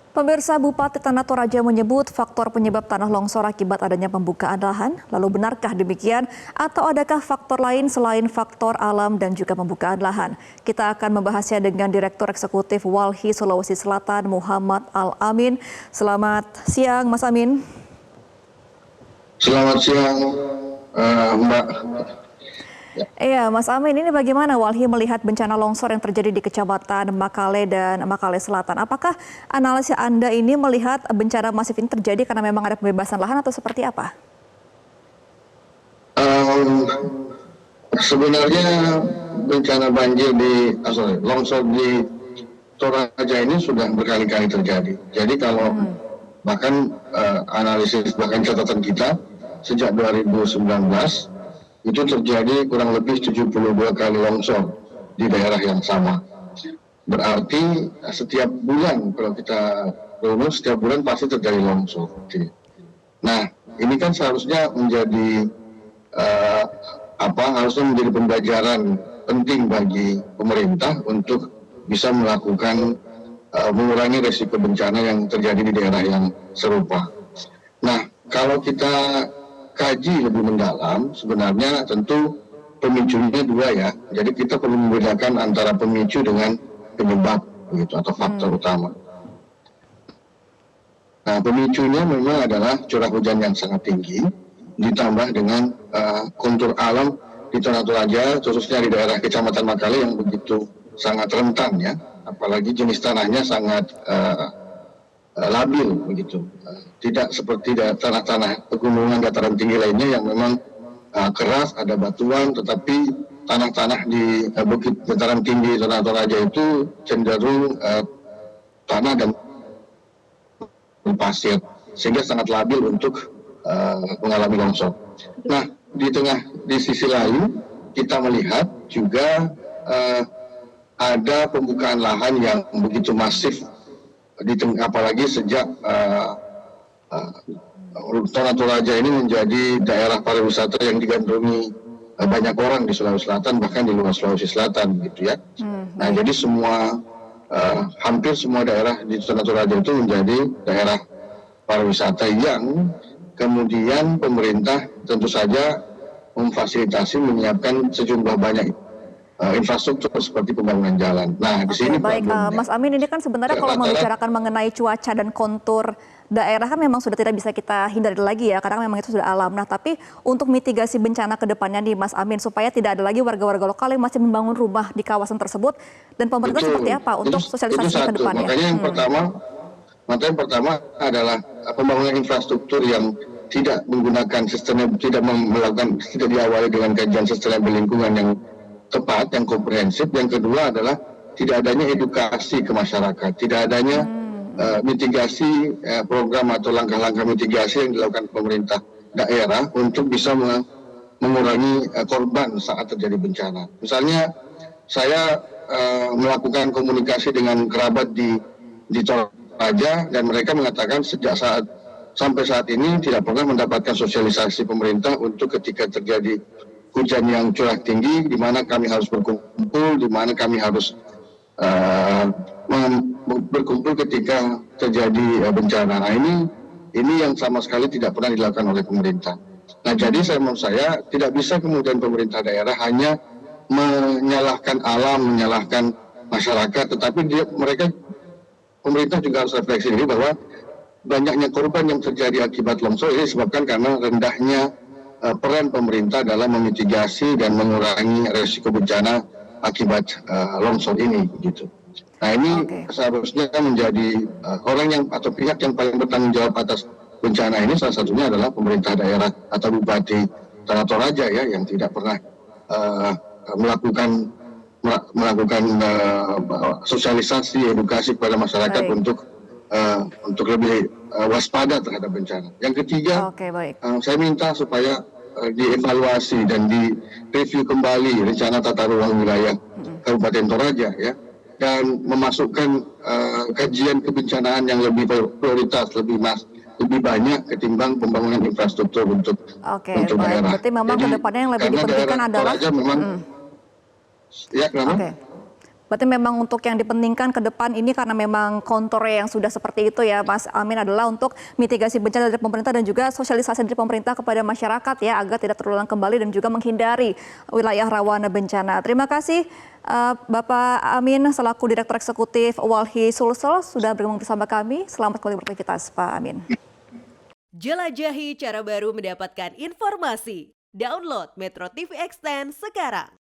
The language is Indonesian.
Pemirsa, Bupati Tanah Toraja menyebut faktor penyebab tanah longsor akibat adanya pembukaan lahan. Lalu benarkah demikian atau adakah faktor lain selain faktor alam dan juga pembukaan lahan? Kita akan membahasnya dengan Direktur Eksekutif Walhi Sulawesi Selatan Muhammad Al-Amin. Selamat siang Mas Amin. Selamat siang Mbak. Iya, Mas Amin, ini bagaimana Walhi melihat bencana longsor yang terjadi di Kecamatan Makale dan Makale Selatan? Apakah analisis Anda ini melihat bencana masif ini terjadi karena memang ada pembebasan lahan atau seperti apa? Sebenarnya bencana banjir longsor di Toraja ini sudah berkali-kali terjadi. Jadi kalau bahkan analisis bahkan catatan kita sejak 2019 itu terjadi kurang lebih 72 kali longsor di daerah yang sama. Berarti setiap bulan kalau kita runut setiap bulan pasti terjadi longsor. Nah, ini kan seharusnya menjadi harusnya menjadi pembelajaran penting bagi pemerintah untuk bisa melakukan mengurangi resiko bencana yang terjadi di daerah yang serupa. Nah, kalau kita kaji lebih mendalam, sebenarnya tentu pemicunya dua ya. Jadi kita perlu membedakan antara pemicu dengan penyebab gitu, atau faktor utama. Nah, pemicunya memang adalah curah hujan yang sangat tinggi, ditambah dengan kontur alam di Tanah Toraja, khususnya di daerah Kecamatan Makale yang begitu sangat rentan ya. Apalagi jenis tanahnya sangat labil begitu, tidak seperti tanah-tanah pegunungan dataran tinggi lainnya yang memang keras, ada batuan, tetapi tanah-tanah di bukit dataran tinggi Tanah Toraja itu cenderung tanah dan pasir, sehingga sangat labil untuk mengalami longsor. Nah, di sisi lain kita melihat juga ada pembukaan lahan yang begitu masif, apalagi sejak Tanah Toraja ini menjadi daerah pariwisata yang digandrungi banyak orang di Sulawesi Selatan, bahkan di luar Sulawesi Selatan gitu ya. Nah, jadi hampir semua daerah di Tanah Toraja itu menjadi daerah pariwisata yang kemudian pemerintah tentu saja memfasilitasi menyiapkan sejumlah banyak infrastruktur seperti pembangunan jalan. Nah, di sini baik, Mas Amin, ini kan sebenarnya kalau membicarakan mengenai cuaca dan kontur daerah kan memang sudah tidak bisa kita hindari lagi ya, karena memang itu sudah alam. Nah, tapi untuk mitigasi bencana ke depannya nih Mas Amin, supaya tidak ada lagi warga-warga lokal yang masih membangun rumah di kawasan tersebut, dan pemerintah seperti apa untuk sosialisasi ke depannya? Makanya yang pertama adalah pembangunan infrastruktur yang tidak menggunakan tidak diawali dengan kajian sustainable lingkungan yang tepat, yang komprehensif. Yang kedua adalah tidak adanya edukasi ke masyarakat, tidak adanya mitigasi program atau langkah-langkah mitigasi yang dilakukan pemerintah daerah untuk bisa mengurangi korban saat terjadi bencana. Misalnya saya melakukan komunikasi dengan kerabat di Toraja dan mereka mengatakan sampai saat ini tidak pernah mendapatkan sosialisasi pemerintah untuk ketika terjadi hujan yang curah tinggi, di mana kami harus berkumpul, di mana kami harus berkumpul ketika terjadi bencana. Nah, ini yang sama sekali tidak pernah dilakukan oleh pemerintah. Nah, jadi menurut saya tidak bisa kemudian pemerintah daerah hanya menyalahkan alam, menyalahkan masyarakat, tetapi pemerintah juga harus refleksi diri bahwa banyaknya korban yang terjadi akibat longsor ini disebabkan karena rendahnya peran pemerintah dalam memitigasi dan mengurangi resiko bencana akibat longsor ini gitu. Nah, ini seharusnya menjadi orang yang atau pihak yang paling bertanggung jawab atas bencana ini, salah satunya adalah pemerintah daerah atau Bupati Tanah Toraja ya, yang tidak pernah melakukan sosialisasi, edukasi kepada masyarakat untuk lebih waspada terhadap bencana. Yang ketiga, saya minta supaya dievaluasi dan direview kembali rencana tata ruang wilayah Kabupaten Toraja ya, dan memasukkan kajian kebencanaan yang lebih prioritas, lebih banyak ketimbang pembangunan infrastruktur untuk daerah. Berarti memang kedepannya yang lebih dipentingkan adalah Toraja memang ya, kenapa? Berarti memang untuk yang dipentingkan ke depan ini karena memang konturnya yang sudah seperti itu ya Mas Amin adalah untuk mitigasi bencana dari pemerintah dan juga sosialisasi dari pemerintah kepada masyarakat ya agar tidak terulang kembali dan juga menghindari wilayah rawan bencana. Terima kasih Bapak Amin selaku Direktur Eksekutif Walhi Sulsel sudah bergabung bersama kami. Selamat kembali beraktivitas Pak Amin. Jelajahi cara baru mendapatkan informasi. Download Metro TV Extend sekarang.